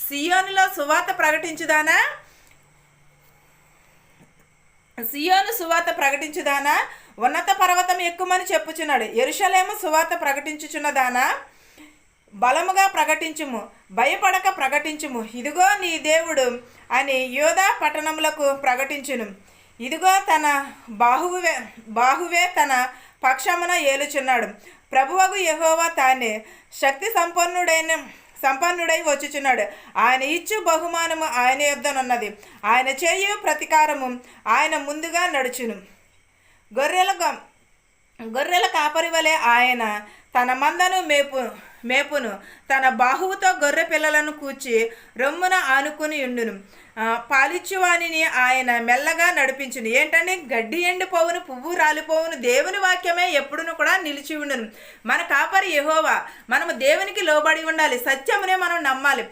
సియోనులో సువార్త ప్రకటించుదానా, సియోను సువార్త ప్రకటించుదానా, ఉన్నత పర్వతం ఎక్కుమని చెప్పుచున్నాడు. యెరూషలేము సువార్త ప్రకటించుచున్నదానా, బలముగా ప్రకటించుము, భయపడక ప్రకటించుము. ఇదిగో నీ దేవుడు అని యోధా పట్టణములకు ప్రకటించును. ఇదిగో తన బాహువే తన పక్షమున ఏలుచున్నాడు. ప్రభువగు యెహోవా తానే శక్తి సంపన్నుడై వచ్చుచున్నాడు. ఆయన ఇచ్చు బహుమానము ఆయన యొద్దనున్నది. ఆయన చేయు ప్రతీకారము ఆయన ముందుగా నడుచును. గొర్రెల కాపరి వలె ఆయన తన మందను మేపును. తన బాహువుతో గొర్రె పిల్లలను కూర్చి రొమ్మున ఆనుకుని ఉండును. పాలిచ్చువానిని ఆయన మెల్లగా నడిపించును. ఏంటండి, గడ్డి ఎండిపోవును, పువ్వు రాలిపోవును, దేవుని వాక్యమే ఎప్పుడును కూడా నిలిచి ఉండును. మన కాపరి యెహోవా. మనము దేవునికి లోబడి ఉండాలి, సత్యమునే మనం నమ్మాలి.